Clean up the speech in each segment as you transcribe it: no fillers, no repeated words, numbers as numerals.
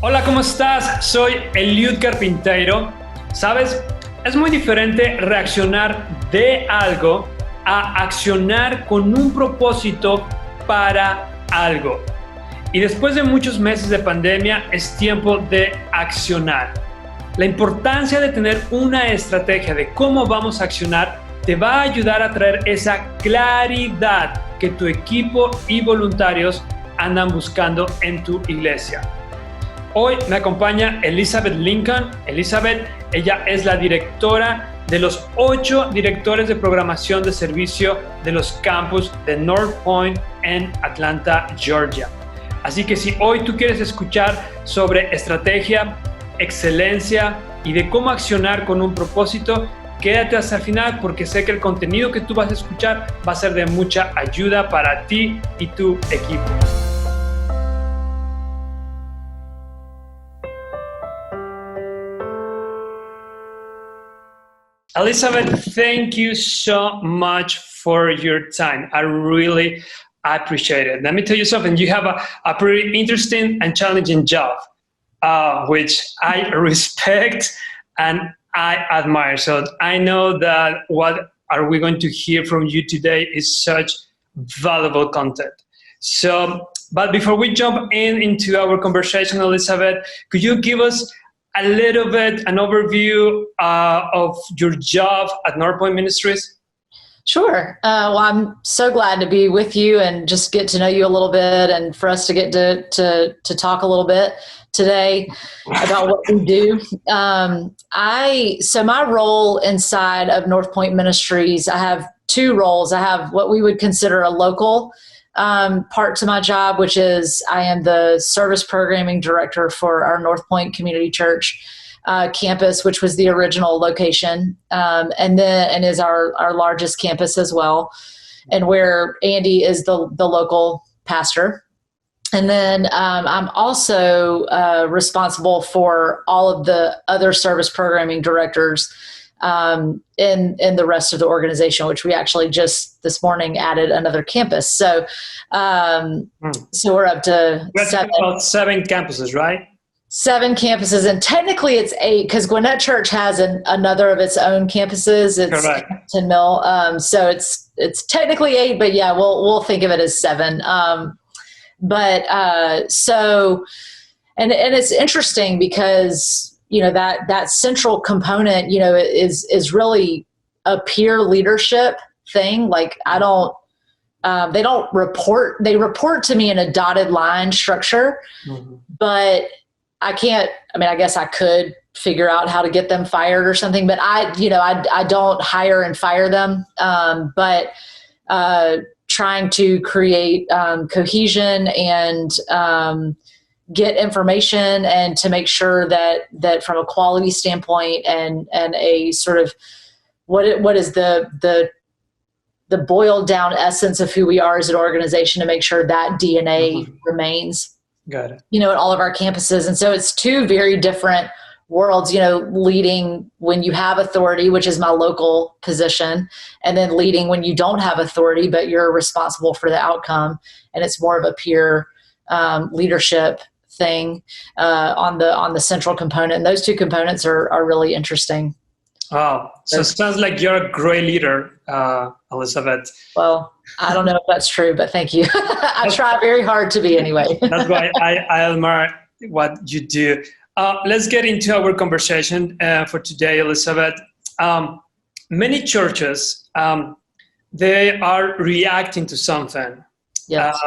Hola, ¿cómo estás? Soy Eliud Carpinteiro. ¿Sabes? Es muy diferente reaccionar de algo a accionar con un propósito para algo. Y después de muchos meses de pandemia, es tiempo de accionar. La importancia de tener una estrategia de cómo vamos a accionar te va a ayudar a traer esa claridad que tu equipo y voluntarios andan buscando en tu iglesia. Hoy me acompaña Elizabeth Lincoln. Elizabeth, ella es la directora de los 8 directores de programación de servicio de los campus de North Point en Atlanta, Georgia. Así que si hoy tú quieres escuchar sobre estrategia, excelencia y de cómo accionar con un propósito, quédate hasta el final porque sé que el contenido que tú vas a escuchar va a ser de mucha ayuda para ti y tu equipo. Elizabeth, thank you so much for your time. I really appreciate it. Let me tell you something. You have a pretty interesting and challenging job, which I respect and I admire. So I know that what are we going to hear from you today is such valuable content. So, but before we jump into our conversation, Elizabeth, could you give us a little bit an overview of your job at North Point Ministries? Sure. Well, I'm so glad to be with you and just get to know you a little bit, and for us to get to talk a little bit today about what we do. So my role inside of North Point Ministries, I have 2 roles. I have what we would consider a local part to my job, which is I am the service programming director for our North Point Community Church campus, which was the original location, and is our largest campus as well, and where Andy is the local pastor. And then I'm also responsible for all of the other service programming directors in the rest of the organization, which we actually just this morning added another campus. So we're up to 7 campuses, right? 7 campuses, and technically it's 8 because Gwinnett Church has another of its own campuses. It's Hampton Mill, so it's technically 8, but yeah, we'll think of it as 7. So it's interesting because that central component is really a peer leadership thing. Like they don't report. They report to me in a dotted line structure, but I guess I could figure out how to get them fired or something, but I don't hire and fire them. But trying to create cohesion and get information, and to make sure that from a quality standpoint and a sort of what is the boiled down essence of who we are as an organization, to make sure that DNA remains. Got it. At all of our campuses. And so it's 2 very different worlds, leading when you have authority, which is my local position, and then leading when you don't have authority, but you're responsible for the outcome. And it's more of a peer leadership thing on the central component. And those 2 components are really interesting. Wow. So it sounds like you're a great leader, Elizabeth. Well, I don't know if that's true, but thank you. I try very hard to be anyway. That's why I admire what you do. Let's get into our conversation for today, Elizabeth. Many churches, they are reacting to something. Yes.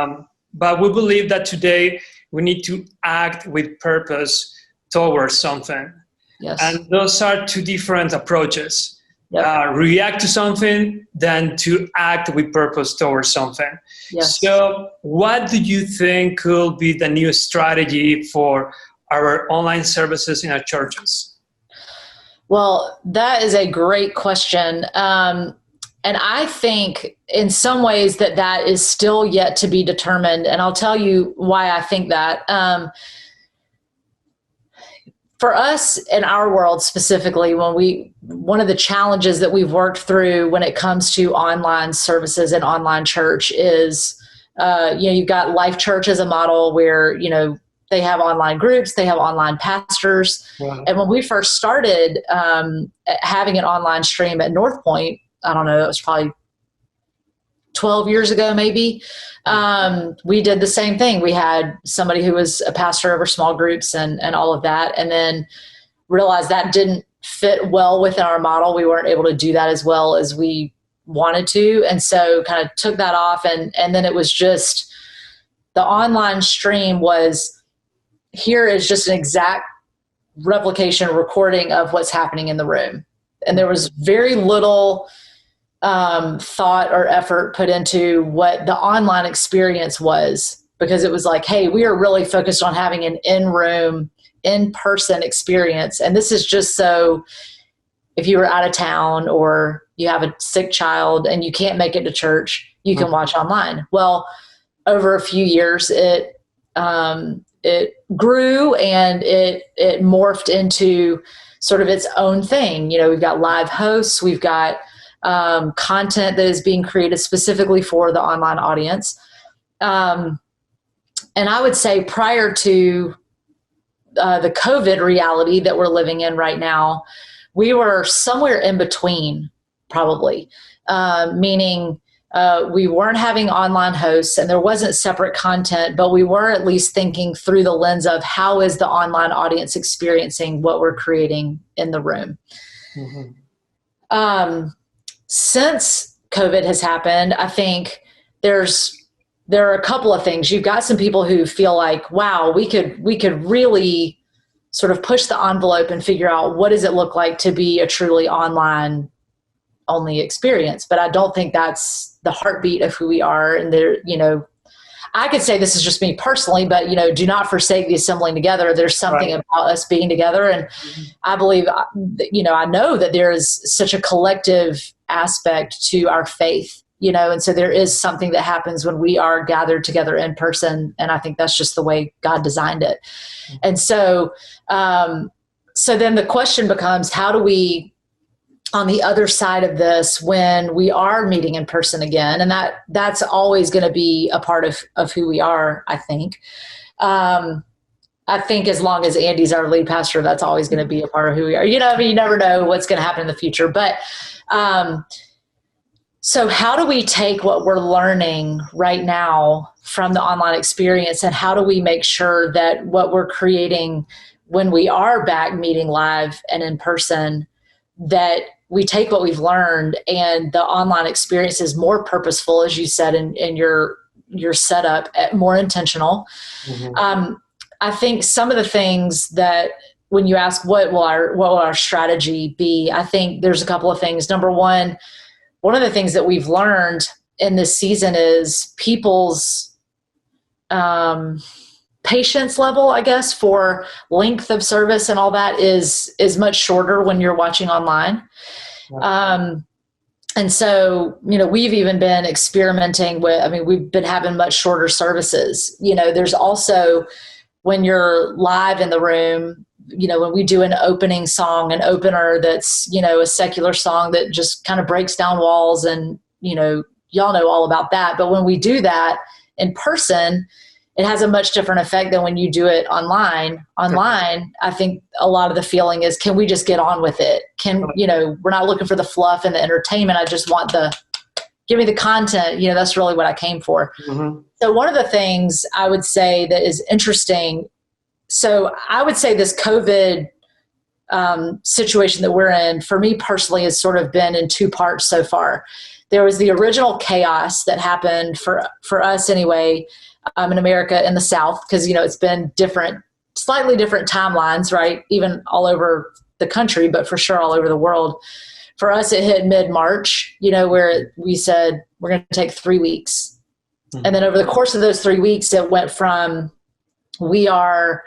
But we believe that today we need to act with purpose towards something. Yes. And those are 2 different approaches. Yep. React to something, then to act with purpose towards something. Yes. So what do you think could be the new strategy for our online services in our churches? Well, that is a great question. And I think in some ways that is still yet to be determined. And I'll tell you why I think that. For us in our world specifically, one of the challenges that we've worked through when it comes to online services and online church is, you've got Life Church as a model where, They have online groups. They have online pastors. Wow. And when we first started having an online stream at North Point, I don't know, it was probably 12 years ago, maybe, we did the same thing. We had somebody who was a pastor over small groups and all of that, and then realized that didn't fit well within our model. We weren't able to do that as well as we wanted to. And so kind of took that off. And then it was just the online stream was, here is just an exact replication recording of what's happening in the room. And there was very little thought or effort put into what the online experience was, because it was like, hey, we are really focused on having an in-room, in-person experience. And this is just so if you were out of town or you have a sick child and you can't make it to church, you can watch online. Well, over a few years, it grew and it morphed into sort of its own thing. You know, we've got live hosts, we've got content that is being created specifically for the online audience. And I would say prior to the COVID reality that we're living in right now, we were somewhere in between, probably, meaning we weren't having online hosts and there wasn't separate content, but we were at least thinking through the lens of how is the online audience experiencing what we're creating in the room. Mm-hmm. Since COVID has happened, I think there are a couple of things. You've got some people who feel like, wow, we could really sort of push the envelope and figure out what does it look like to be a truly online only experience. But I don't think that's the heartbeat of who we are. And there, you know, I could say this is just me personally, but, you know, do not forsake the assembling together. There's something about us being together. And I believe, you know, I know that there is such a collective aspect to our faith, you know, and so there is something that happens when we are gathered together in person. And I think that's just the way God designed it. And so, so then the question becomes, how do we, on the other side of this, when we are meeting in person again, and that's always going to be a part of who we are, I think. I think as long as Andy's our lead pastor, that's always going to be a part of who we are. You know, I mean, you never know what's going to happen in the future. But so how do we take what we're learning right now from the online experience, and how do we make sure that what we're creating when we are back meeting live and in person, that we take what we've learned and the online experience is more purposeful, as you said, in your setup, more intentional. Mm-hmm. I think some of the things that when you ask what will our strategy be, I think there's a couple of things. Number one of the things that we've learned in this season is people's patience level, I guess, for length of service and all that is much shorter when you're watching online. And so, you know, we've even been experimenting with, I mean, we've been having much shorter services. You know, there's also, when you're live in the room, you know, when we do an opening song, an opener that's, you know, a secular song that just kind of breaks down walls, and, you know, y'all know all about that. But when we do that in person, it has a much different effect than when you do it online. Online, I think a lot of the feeling is, can we just get on with it? You know, we're not looking for the fluff and the entertainment. I just want give me the content. You know, that's really what I came for. Mm-hmm. So one of the things I would say that is interesting, so I would say this COVID situation that we're in, for me personally, has sort of been in two parts so far. There was the original chaos that happened for us anyway, in America in the South, because, you know, it's been slightly different timelines, right? Even all over the country, but for sure all over the world. For us, it hit mid-March, you know, where we said, we're going to take 3 weeks. Mm-hmm. And then over the course of those 3 weeks, it went from, we are,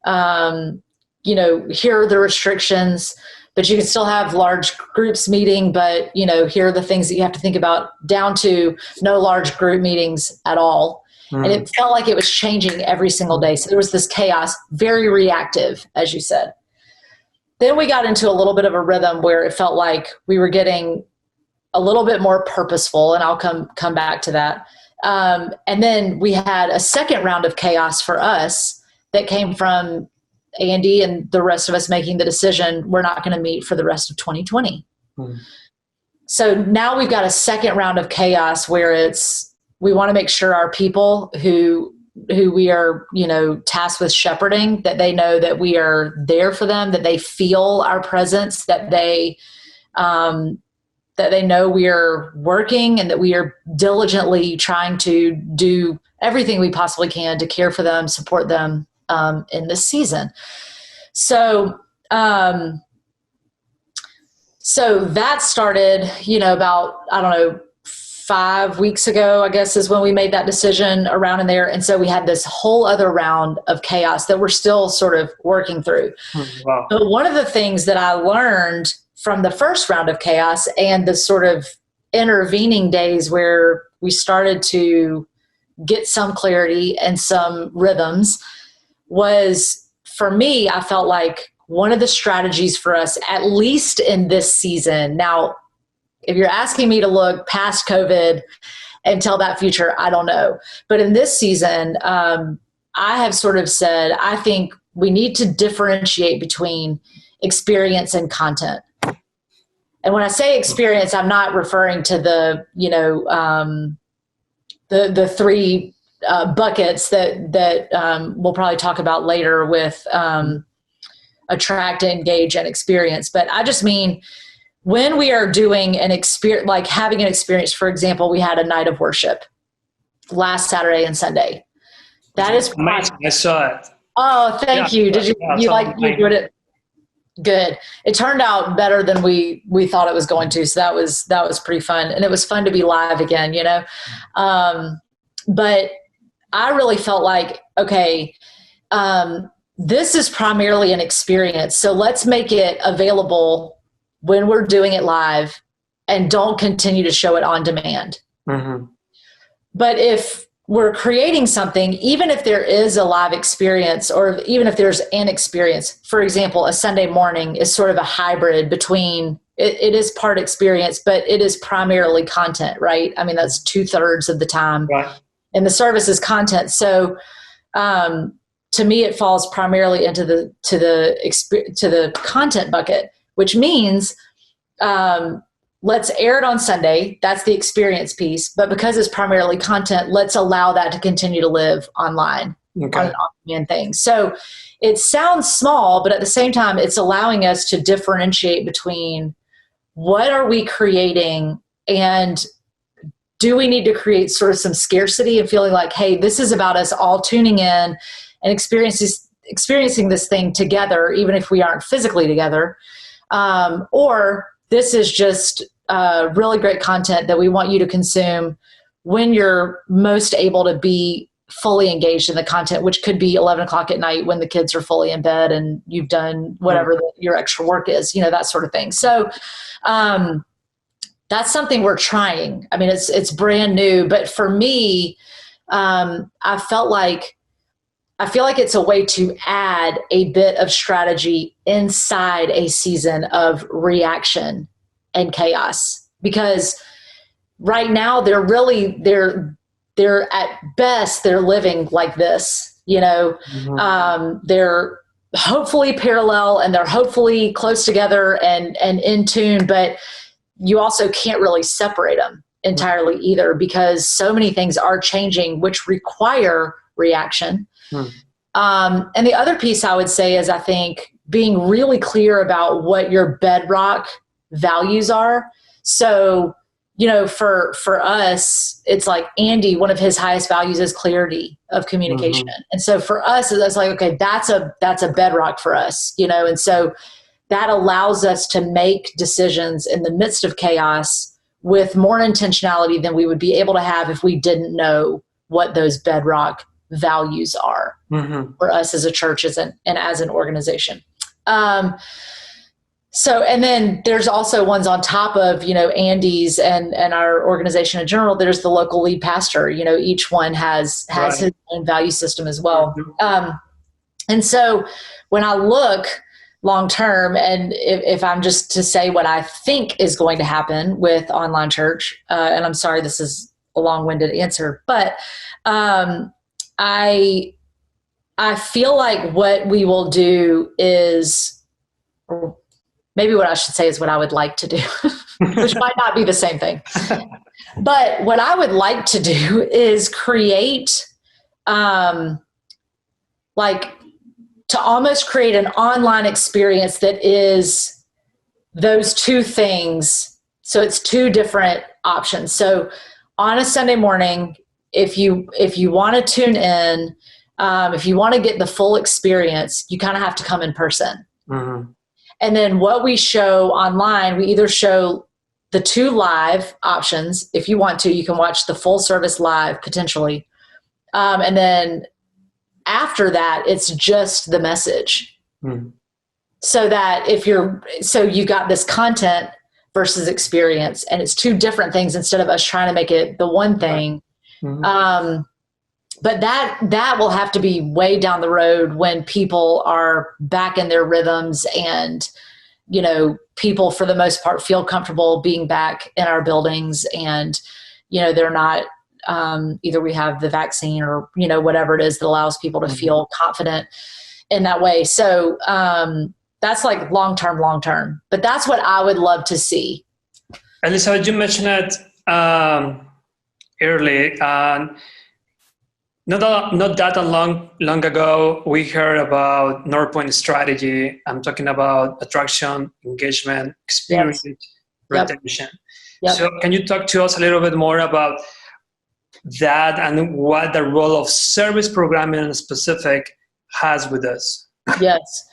you know, here are the restrictions, but you can still have large groups meeting, but, you know, here are the things that you have to think about, down to no large group meetings at all. Mm. And it felt like it was changing every single day. So there was this chaos, very reactive, as you said. Then we got into a little bit of a rhythm where it felt like we were getting a little bit more purposeful, and I'll come back to that. And then we had a second round of chaos for us that came from Andy and the rest of us making the decision we're not going to meet for the rest of 2020. So now we've got a second round of chaos where we want to make sure our people who we are, tasked with shepherding, that they know that we are there for them, that they feel our presence, that they know we are working and that we are diligently trying to do everything we possibly can to care for them, support them in this season. So that started, about, 5 weeks ago, I guess, is when we made that decision around in there. And so we had this whole other round of chaos that we're still sort of working through. Wow. But one of the things that I learned from the first round of chaos and the sort of intervening days where we started to get some clarity and some rhythms was, for me, I felt like one of the strategies for us, at least in this season. Now, if you're asking me to look past COVID and tell that future, I don't know. But in this season, I have sort of said, I think we need to differentiate between experience and content. And when I say experience, I'm not referring to the three buckets that we'll probably talk about later with attract, engage, and experience. But I just mean, when we are doing an experience, like having an experience, for example, we had a night of worship last Saturday and Sunday. That is amazing. I saw it. Oh, thank you. Did you enjoyed it? Good. It turned out better than we thought it was going to. So that was pretty fun. And it was fun to be live again, but I really felt like, okay, this is primarily an experience. So let's make it available when we're doing it live and don't continue to show it on demand. Mm-hmm. But if we're creating something, even if there is a live experience or even if there's an experience, for example, a Sunday morning is sort of a hybrid between, it is part experience, but it is primarily content, right? I mean, that's 2/3 of the time. Right. And the service is content. So to me, it falls primarily into the content bucket, which means let's air it on Sunday. That's the experience piece. But because it's primarily content, let's allow that to continue to live online on an on-demand thing. So it sounds small, but at the same time, it's allowing us to differentiate between what are we creating and do we need to create sort of some scarcity and feeling like, hey, this is about us all tuning in and experiencing this thing together, even if we aren't physically together. Or this is just really great content that we want you to consume when you're most able to be fully engaged in the content, which could be 11 o'clock at night when the kids are fully in bed and you've done whatever your extra work is, that sort of thing. So that's something we're trying. I mean, it's brand new, but for me, I feel like it's a way to add a bit of strategy inside a season of reaction and chaos, because right now they're at best, they're living like this, Mm-hmm. They're hopefully parallel and they're hopefully close together and in tune, but you also can't really separate them entirely either, because so many things are changing, which require reaction. And the other piece I would say is, I think, being really clear about what your bedrock values are. So, for us, it's like Andy, one of his highest values is clarity of communication. Mm-hmm. And so for us, it's like, okay, that's a bedrock for us, and so that allows us to make decisions in the midst of chaos with more intentionality than we would be able to have if we didn't know what those bedrock values are for us as a church and as an organization. So, and then there's also ones on top of, Andy's and our organization in general. There's the local lead pastor, each one has right. his own value system as well. And so when I look long-term, and if I'm just to say what I think is going to happen with online church, and I'm sorry, this is a long-winded answer, but, I feel like what we will do is, or maybe what I should say is what I would like to do, which might not be the same thing. But what I would like to do is create, like, to almost create an online experience that is those two things. So it's two different options. So on a Sunday morning, if you want to tune in, if you want to get the full experience, you kind of have to come in person. Mm-hmm. And then what we show online, we either show the two live options. If you want to, you can watch the full service live potentially. And then after that, it's just the message. Mm-hmm. So that so you got this content versus experience, and it's two different things instead of us trying to make it the one thing. Mm-hmm. But that will have to be way down the road when people are back in their rhythms and, you know, people for the most part feel comfortable being back in our buildings and, you know, they're not, either we have the vaccine or, you know, whatever it is that allows people to feel confident in that way. So, that's like long-term, but that's what I would love to see. Elizabeth, you mentioned it early. Not that long ago, we heard about North Point strategy. I'm talking about attraction, engagement, experience, retention. Yep. So can you talk to us a little bit more about that and what the role of service programming in specific has with us? Yes.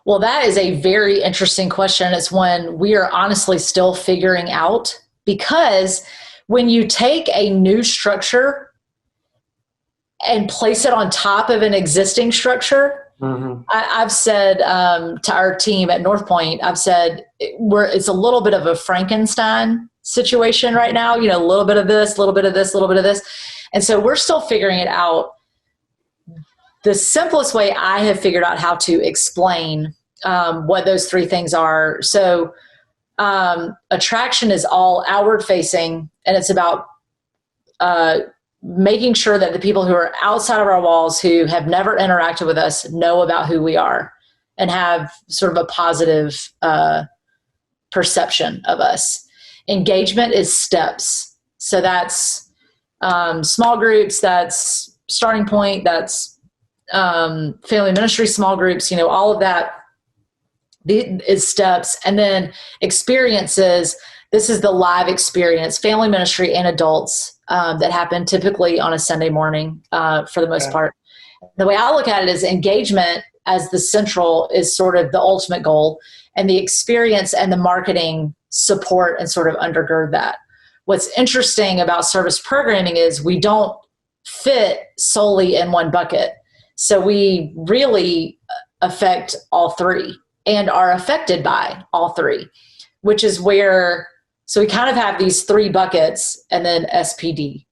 Well, that is a very interesting question. It's one we are honestly still figuring out, because when you take a new structure and place it on top of an existing structure, mm-hmm. I've said to our team at North Point, I've said it's a little bit of a Frankenstein situation right now, you know, a little bit of this, a little bit of this, a little bit of this. And so we're still figuring it out. The simplest way I have figured out how to explain what those three things are. So attraction is all outward facing, and it's about making sure that the people who are outside of our walls who have never interacted with us know about who we are and have sort of a positive perception of us. Engagement is steps. So that's small groups, that's starting point, that's family ministry small groups, you know, all of that is steps. And then experiences, this is the live experience, family ministry and adults that happen typically on a Sunday morning for the most part. The way I look at it is engagement as the central is sort of the ultimate goal, and the experience and the marketing support and sort of undergird that. What's interesting about service programming is we don't fit solely in one bucket. So we really affect all three and are affected by all three, which is where, so we kind of have these three buckets and then SPD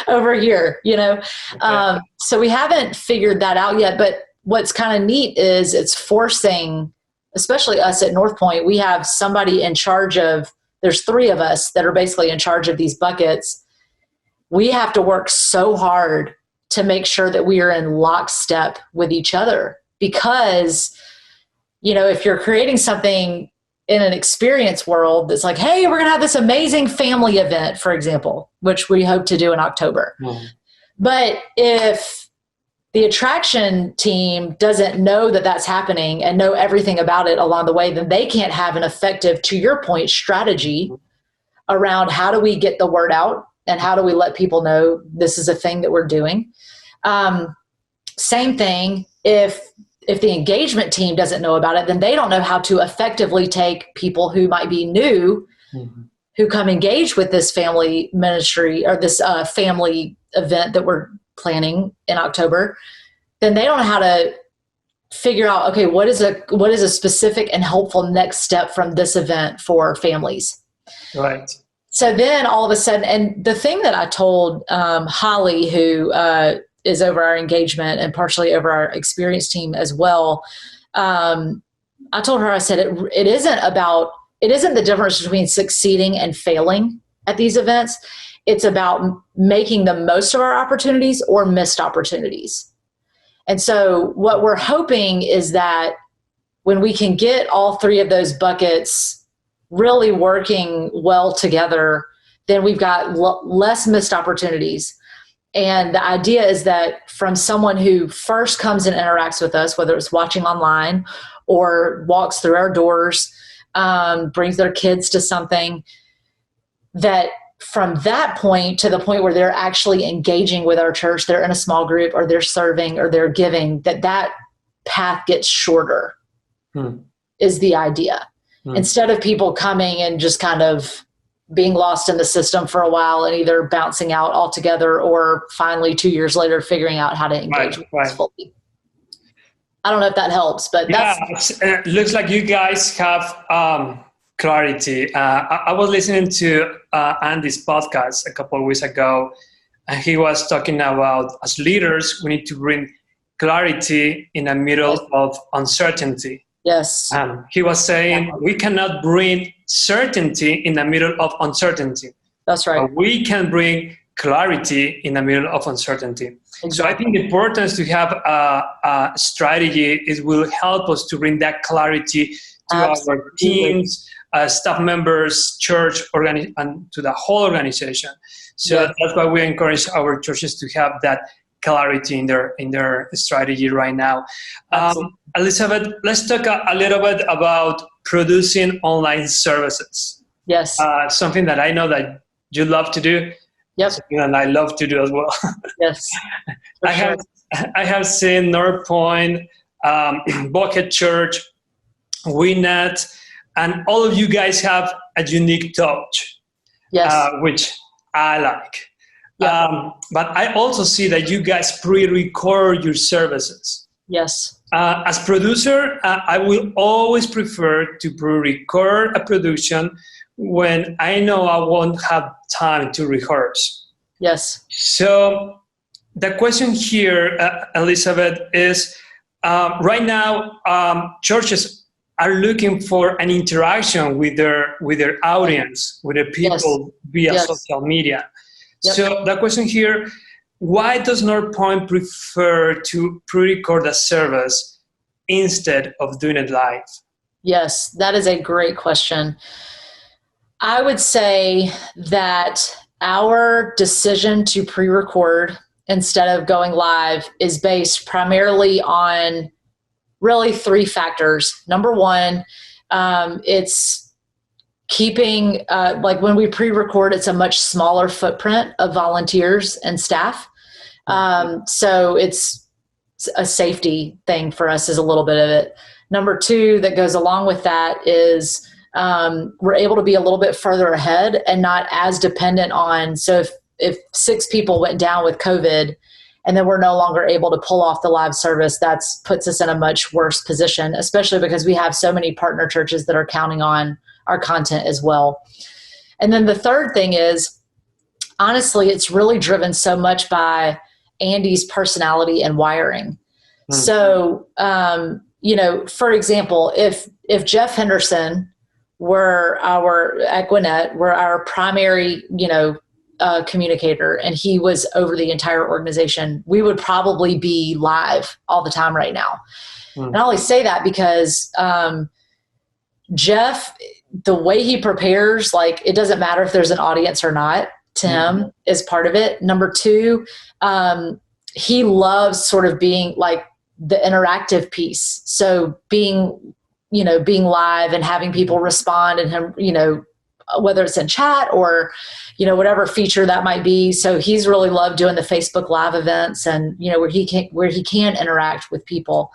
over here, you know? Okay. So we haven't figured that out yet, but what's kind of neat is it's forcing, especially us at North Point, we have somebody in charge of, there's three of us that are basically in charge of these buckets. We have to work so hard to make sure that we are in lockstep with each other, because, you know, if you're creating something in an experience world that's like, hey, we're going to have this amazing family event, for example, which we hope to do in October. Mm-hmm. But if the attraction team doesn't know that that's happening and know everything about it along the way, then they can't have an effective, to your point, strategy around how do we get the word out and how do we let people know this is a thing that we're doing. Same thing, if the engagement team doesn't know about it, then they don't know how to effectively take people who might be new, mm-hmm. who come engage with this family ministry or this family event that we're planning in October. Then they don't know how to figure out, okay, what is a specific and helpful next step from this event for families. Right. So then all of a sudden, and the thing that I told Holly, who is over our engagement and partially over our experience team as well, I told her, I said, it isn't the difference between succeeding and failing at these events. It's about making the most of our opportunities or missed opportunities. And so what we're hoping is that when we can get all three of those buckets really working well together, then we've got less missed opportunities. And the idea is that from someone who first comes and interacts with us, whether it's watching online or walks through our doors, brings their kids to something, that from that point to the point where they're actually engaging with our church, they're in a small group or they're serving or they're giving, that path gets shorter is the idea. Instead of people coming and just kind of being lost in the system for a while and either bouncing out altogether or finally 2 years later figuring out how to engage with us fully. I don't know if that helps, but it looks like you guys have clarity. I was listening to Andy's podcast a couple of weeks ago, and he was talking about, as leaders, we need to bring clarity in the middle of uncertainty. Yes. He was saying we cannot bring certainty in the middle of uncertainty. That's right. But we can bring clarity in the middle of uncertainty. Exactly. So I think the importance to have a strategy will help us to bring that clarity to our teams, staff members, church, and to the whole organization. So that's why we encourage our churches to have that clarity in their strategy right now. Elizabeth, let's talk a little bit about producing online services. Yes. Something that I know that you love to do. Yep. And I love to do as well. Yes. I have seen North Point, Buckhead Church, WeNet, and all of you guys have a unique touch, which I like. But I also see that you guys pre-record your services. Yes. As producer, I will always prefer to pre-record a production when I know I won't have time to rehearse. Yes. So the question here, Elizabeth, is right now churches are looking for an interaction with their audience, with the people via social media. Yep. So the question here, why does North Point prefer to pre-record a service instead of doing it live? Yes, that is a great question. I would say that our decision to pre-record instead of going live is based primarily on really three factors. Number one, it's keeping, like when we pre-record, it's a much smaller footprint of volunteers and staff. So it's a safety thing for us is a little bit of it. Number two that goes along with that is we're able to be a little bit further ahead and not as dependent on, so if 6 people went down with COVID and then we're no longer able to pull off the live service, that puts us in a much worse position, especially because we have so many partner churches that are counting on our content as well. And then the third thing is, honestly, it's really driven so much by Andy's personality and wiring. Mm-hmm. So, for example, if Jeff Henderson were at Gwinnett, were our primary, communicator, and he was over the entire organization, we would probably be live all the time right now. Mm-hmm. And I only say that because Jeff, the way he prepares, like, it doesn't matter if there's an audience or not. Tim is part of it. Number two, he loves sort of being like the interactive piece. So being live and having people respond and him, whether it's in chat or, whatever feature that might be. So he's really loved doing the Facebook Live events and, where he can interact with people.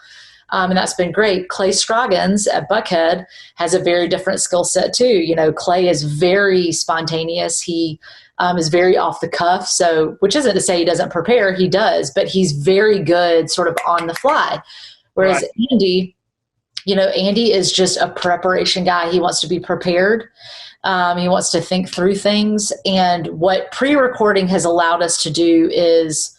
And that's been great. Clay Scroggins at Buckhead has a very different skill set too. Clay is very spontaneous. He is very off the cuff. So, which isn't to say he doesn't prepare, he does, but he's very good sort of on the fly. Whereas Andy, Andy is just a preparation guy. He wants to be prepared. He wants to think through things. And what pre-recording has allowed us to do is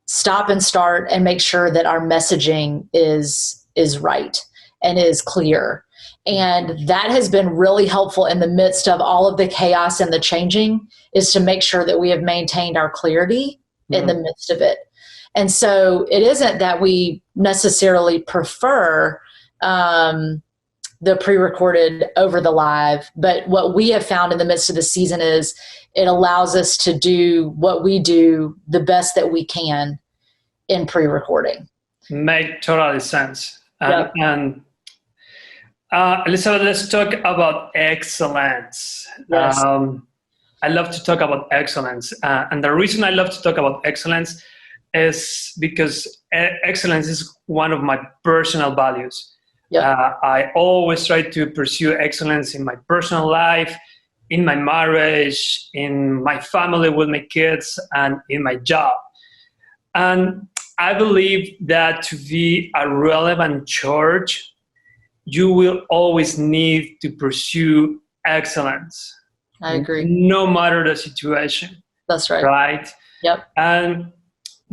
stop and start and make sure that our messaging is right and is clear. And that has been really helpful in the midst of all of the chaos and the changing, is to make sure that we have maintained our clarity in the midst of it. And so it isn't that we necessarily prefer the pre-recorded over the live, but what we have found in the midst of the season is it allows us to do what we do the best that we can in pre-recording. Make total sense. Yep. And Elizabeth, let's talk about excellence. Yes. I love to talk about excellence. And the reason I love to talk about excellence is because excellence is one of my personal values. Yep. I always try to pursue excellence in my personal life, in my marriage, in my family with my kids, and in my job. And I believe that to be a relevant church, you will always need to pursue excellence. I agree. No matter the situation. That's right. Right? Yep. And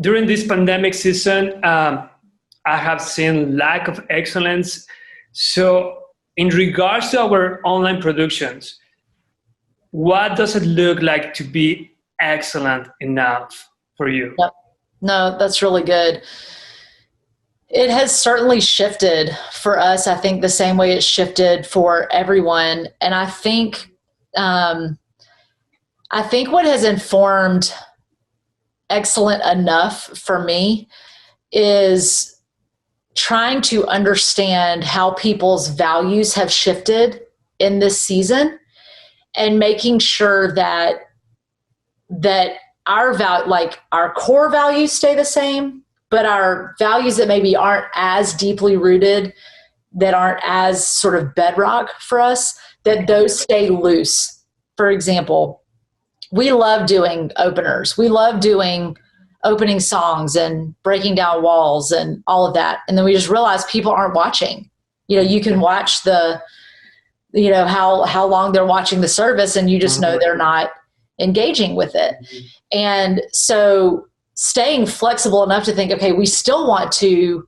during this pandemic season, I have seen lack of excellence. So in regards to our online productions, what does it look like to be excellent enough for you? Yep. No, that's really good. It has certainly shifted for us, I think, the same way it shifted for everyone. And I think what has informed excellent enough for me is trying to understand how people's values have shifted in this season and making sure that our core values stay the same, but our values that maybe aren't as deeply rooted, that aren't as sort of bedrock for us, that those stay loose. For example, we love doing openers. We love doing opening songs and breaking down walls and all of that. And then we just realized people aren't watching. You can watch how long they're watching the service, and you just know they're not engaging with it. And so staying flexible enough to think, okay, we still want to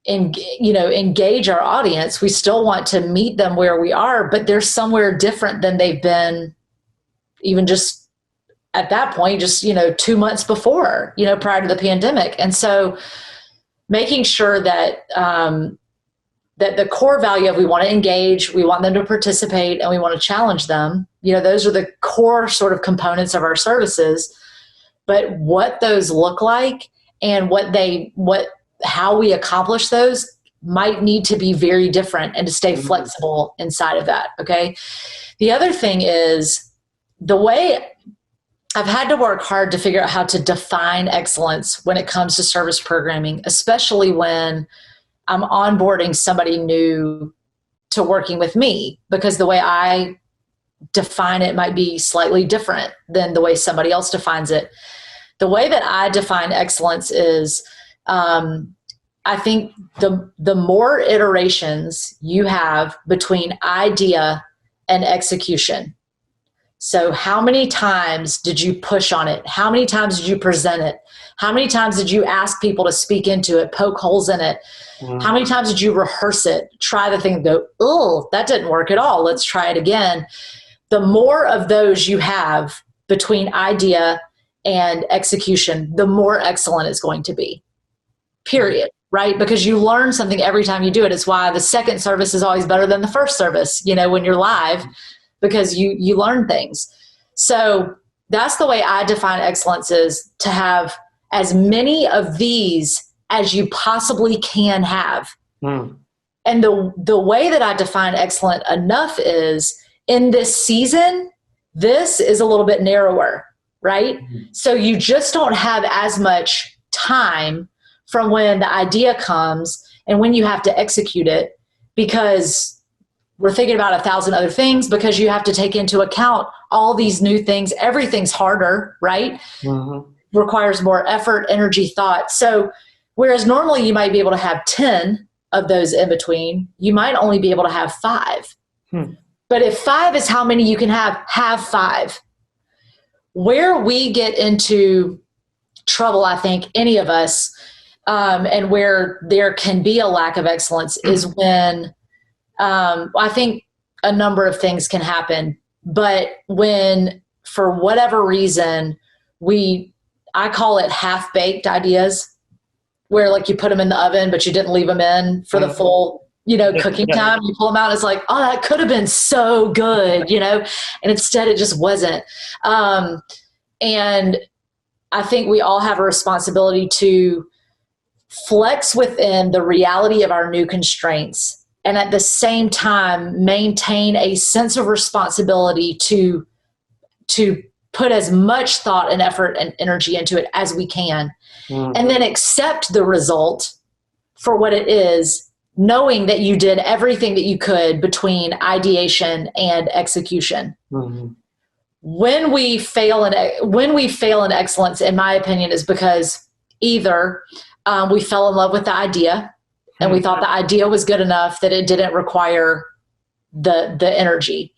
engage our audience. We still want to meet them where we are, but they're somewhere different than they've been even just at that point, just, 2 months before, prior to the pandemic. And so making sure that, that the core value of we want to engage, we want them to participate, and we want to challenge them. Those are the core sort of components of our services, but what those look like and how we accomplish those might need to be very different, and to stay flexible inside of that. Okay. The other thing is the way I've had to work hard to figure out how to define excellence when it comes to service programming, especially when I'm onboarding somebody new to working with me, because the way I define it might be slightly different than the way somebody else defines it. The way that I define excellence is, I think the more iterations you have between idea and execution. So how many times did you push on it? How many times did you present it? How many times did you ask people to speak into it, poke holes in it? How many times did you rehearse it, try the thing and go, oh, that didn't work at all, let's try it again? The more of those you have between idea and execution, the more excellent it's going to be, period, right? Because you learn something every time you do it. It's why the second service is always better than the first service, when you're live, because you learn things. So that's the way I define excellence, is to have as many of these as you possibly can have. And the way that I define excellent enough is, in this season, this is a little bit narrower, right? So you just don't have as much time from when the idea comes and when you have to execute it, because we're thinking about 1,000 other things, because you have to take into account all these new things. Everything's harder, right? Requires more effort, energy, thought. So whereas normally you might be able to have 10 of those in between, you might only be able to have 5. But if 5 is how many you can have 5. Where we get into trouble, I think, any of us, and where there can be a lack of excellence, is when I think a number of things can happen, but when, for whatever reason, I call it half-baked ideas, where like you put them in the oven, but you didn't leave them in for the full, cooking time. You pull them out, it's like, oh, that could have been so good, and instead it just wasn't. And I think we all have a responsibility to flex within the reality of our new constraints, and at the same time maintain a sense of responsibility to put as much thought and effort and energy into it as we can, and then accept the result for what it is, knowing that you did everything that you could between ideation and execution. When we fail in excellence, in my opinion, is because either we fell in love with the idea and we thought the idea was good enough that it didn't require the energy,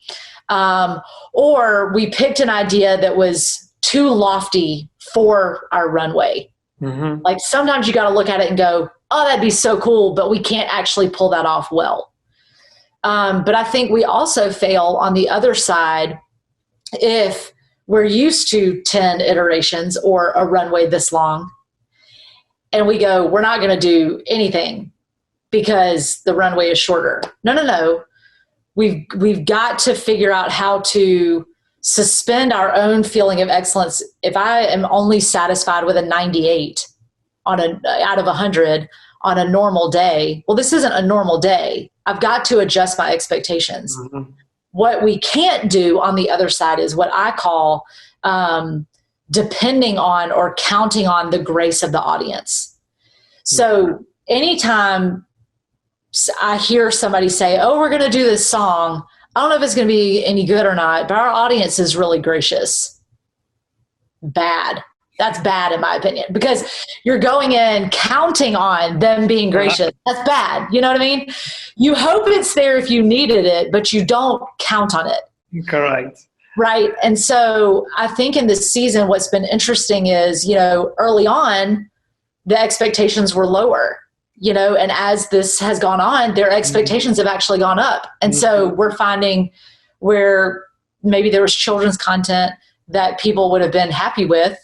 or we picked an idea that was too lofty for our runway. Like sometimes you got to look at it and go, oh, that'd be so cool, but we can't actually pull that off well. But I think we also fail on the other side if we're used to 10 iterations or a runway this long, and we go, we're not going to do anything because the runway is shorter. No. We've got to figure out how to suspend our own feeling of excellence. If I am only satisfied with a 98 out of 100 on a normal day, well, this isn't a normal day. I've got to adjust my expectations. What we can't do on the other side is what I call depending on or counting on the grace of the audience. So anytime I hear somebody say, oh, we're going to do this song, I don't know if it's going to be any good or not, but our audience is really gracious. Bad. That's bad in my opinion, because you're going in counting on them being gracious. That's bad. You know what I mean? You hope it's there if you needed it, but you don't count on it. Correct. Right. And so I think in this season, what's been interesting is, early on, the expectations were lower, and as this has gone on, their expectations have actually gone up. And so we're finding where maybe there was children's content that people would have been happy with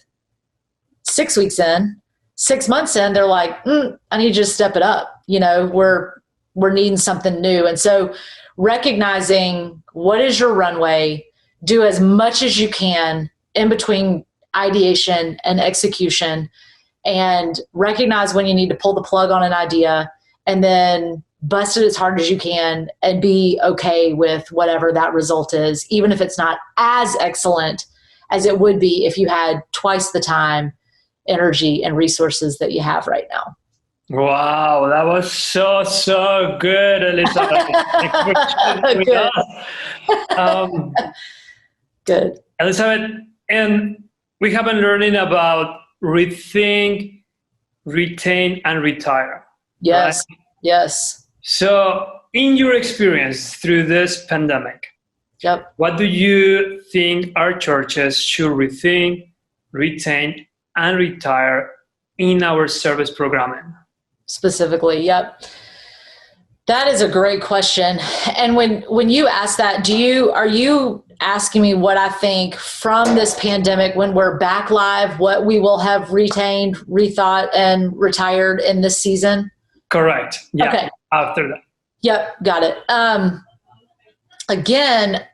6 weeks in, 6 months in, they're like, I need you to step it up. We're needing something new. And so recognizing what is your runway, do as much as you can in between ideation and execution, and recognize when you need to pull the plug on an idea, and then bust it as hard as you can and be okay with whatever that result is, even if it's not as excellent as it would be if you had twice the time, energy, and resources that you have right now. Wow, that was so good, Elizabeth. Good. Elizabeth, and we have been learning about rethink, retain, and retire. Yes. Right? Yes. So in your experience through this pandemic, what do you think our churches should rethink, retain, and retire in our service programming? Specifically, that is a great question. And when you ask that, are you asking me what I think from this pandemic, when we're back live, what we will have retained, rethought, and retired in this season? Correct. Yeah. Okay. After that. Yep. Got it. Again,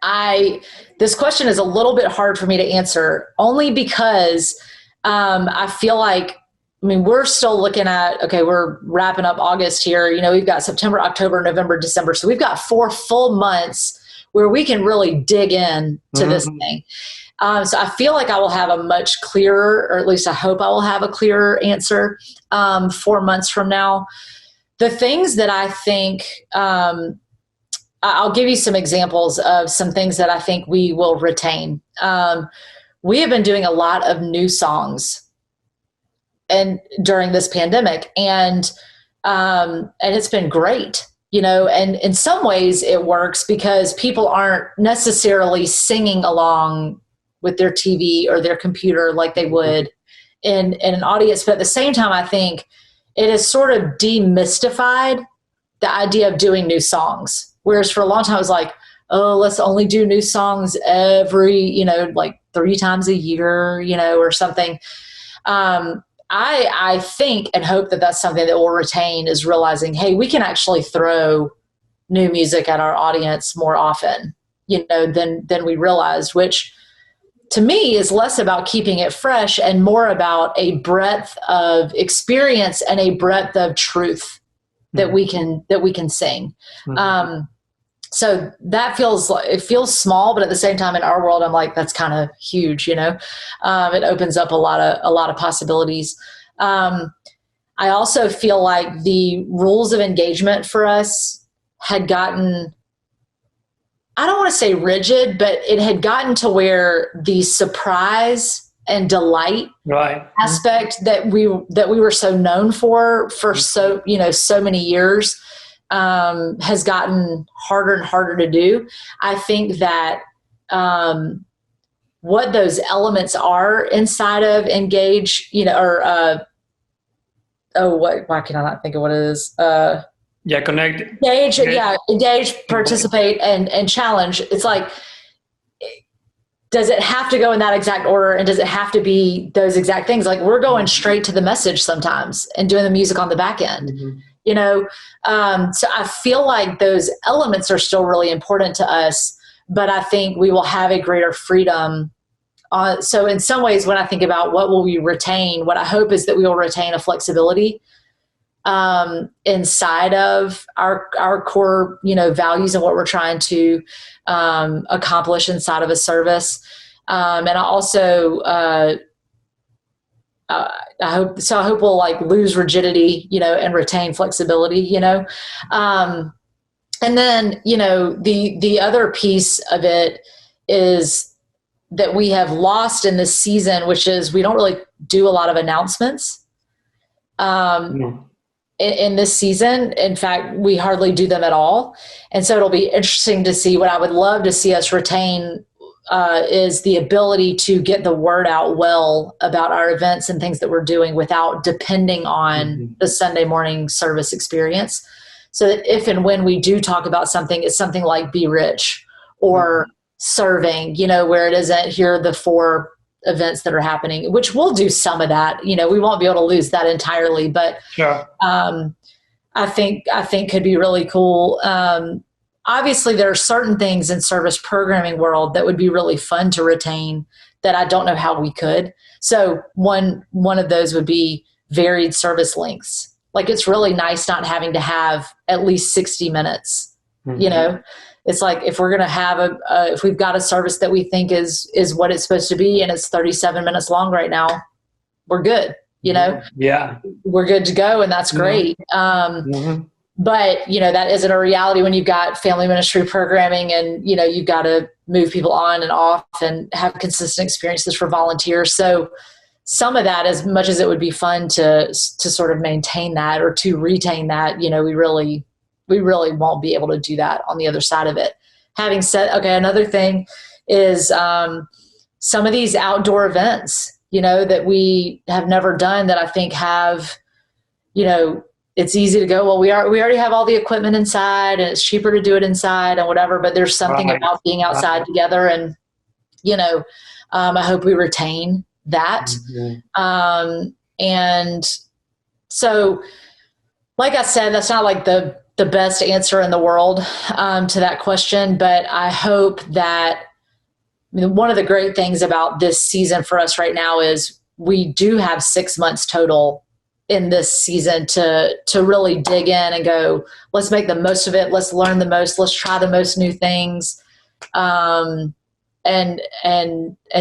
this question is a little bit hard for me to answer, only because I feel like, we're still looking at, we're wrapping up August here. We've got September, October, November, December. So we've got 4 full months where we can really dig in to this thing. So I feel like I will have a much clearer, or at least I hope I will have a clearer answer 4 months from now. The things that I think, I'll give you some examples of some things that I think we will retain. We have been doing a lot of new songs during this pandemic, and it's been great, and in some ways it works because people aren't necessarily singing along with their TV or their computer like they would in an audience. But at the same time, I think it has sort of demystified the idea of doing new songs. Whereas for a long time, I was like, oh, let's only do new songs every, like 3 times a year, or something. I think and hope that that's something that we'll retain, is realizing, hey, we can actually throw new music at our audience more often, than we realized, which to me is less about keeping it fresh and more about a breadth of experience and a breadth of truth that we can sing. So that feels small, but at the same time in our world, I'm like, that's kind of huge, it opens up a lot of possibilities. I also feel like the rules of engagement for us had gotten, I don't want to say rigid, but it had gotten to where the surprise and delight aspect that we were so known for so many years, has gotten harder and harder to do. I think that what those elements are inside of Engage, why can I not think of what it is? Connect. Engage, participate, and challenge. It's like, does it have to go in that exact order, and does it have to be those exact things? Like, we're going straight to the message sometimes and doing the music on the back end. So I feel like those elements are still really important to us, but I think we will have a greater freedom. So in some ways, when I think about what will we retain, what I hope is that we will retain a flexibility inside of our core, values and what we're trying to accomplish inside of a service. And I also, I hope we'll like lose rigidity, and retain flexibility, and then, the other piece of it is that we have lost in this season, which is we don't really do a lot of announcements. In this season. In fact, we hardly do them at all. And so it'll be interesting to see. What I would love to see us retain is the ability to get the word out well about our events and things that we're doing without depending on the Sunday morning service experience. So that if and when we do talk about something, it's something like Be Rich or serving, where it isn't, here are the 4 events that are happening, which we'll do some of that. We won't be able to lose that entirely, but I think could be really cool. Obviously, there are certain things in service programming world that would be really fun to retain that I don't know how we could. So one of those would be varied service lengths. Like, it's really nice not having to have at least 60 minutes. It's like, if we're going to have if we've got a service that we think is what it's supposed to be, and it's 37 minutes long right now, we're good. We're good to go. And that's great. But, that isn't a reality when you've got family ministry programming and, you've got to move people on and off and have consistent experiences for volunteers. So some of that, as much as it would be fun to sort of maintain that or to retain that, we really won't be able to do that on the other side of it. Having said, another thing is some of these outdoor events, that we have never done that I think have, it's easy to go, well, we already have all the equipment inside and it's cheaper to do it inside and whatever, but there's something about being outside together. And, I hope we retain that. And so, like I said, that's not like the best answer in the world to that question, but I hope that one of the great things about this season for us right now is we do have 6 months total in this season to really dig in and go, let's make the most of it. Let's learn the most. Let's try the most new things, and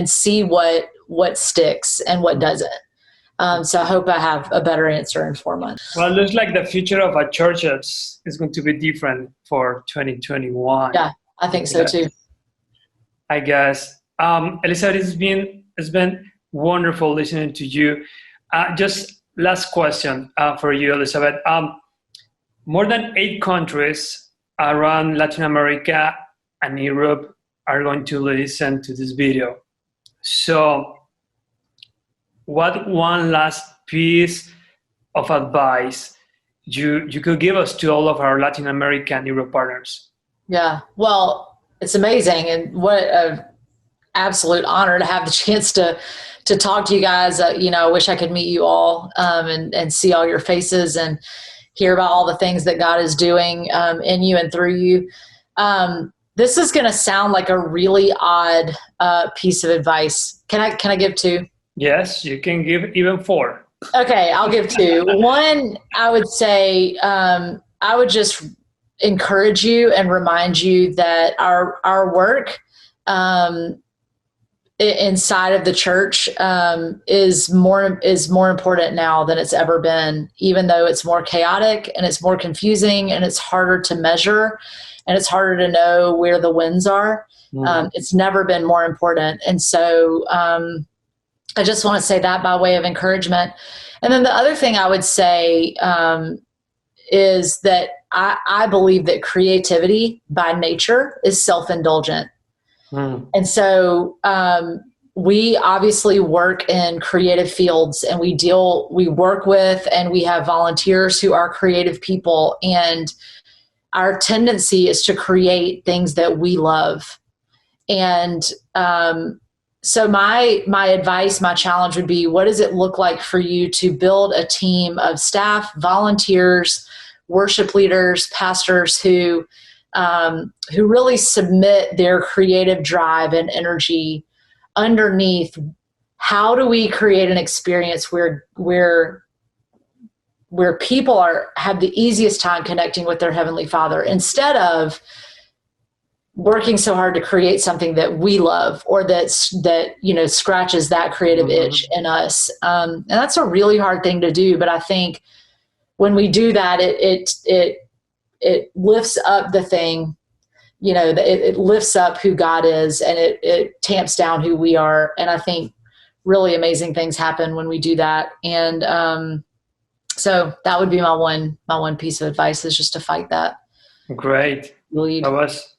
see what sticks and what doesn't. So I hope I have a better answer in 4 months. Well, it looks like the future of our churches is going to be different for 2021. Yeah, I think so too. I guess. Elizabeth, it's been wonderful listening to you. Just last question for you, Elizabeth. More than 8 countries around Latin America and Europe are going to listen to this video. So what one last piece of advice you could give us to all of our Latin American Europe partners? Yeah, well, it's amazing. And what absolute honor to have the chance to talk to you guys. I wish I could meet you all and see all your faces and hear about all the things that God is doing in you and through you. This is going to sound like a really odd piece of advice. Can I give two? Yes, you can give even four. Okay, I'll give two. One, I would say I would just encourage you and remind you that our work inside of the church is more important now than it's ever been, even though it's more chaotic and it's more confusing and it's harder to measure and it's harder to know where the wins are. It's never been more important. And so I just want to say that by way of encouragement. And then the other thing I would say is that I believe that creativity by nature is self-indulgent. And so we obviously work in creative fields, and we work with, and we have volunteers who are creative people. And our tendency is to create things that we love. And so my advice, my challenge would be, what does it look like for you to build a team of staff, volunteers, worship leaders, pastors who really submit their creative drive and energy underneath how do we create an experience where people have the easiest time connecting with their Heavenly Father, instead of working so hard to create something that we love or that scratches that creative itch in us. And that's a really hard thing to do. But I think when we do that, it lifts up the thing, it lifts up who God is, and it tamps down who we are. And I think really amazing things happen when we do that. And so that would be my one piece of advice, is just to fight that. Great. Lead.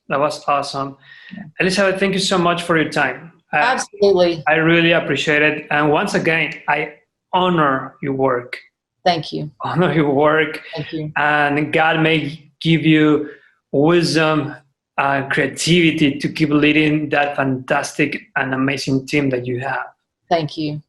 That was awesome. Yeah. Elizabeth, thank you so much for your time. Absolutely. I really appreciate it. And once again, I honor your work. Thank you. Honor your work. Thank you. And God may give you wisdom and creativity to keep leading that fantastic and amazing team that you have. Thank you.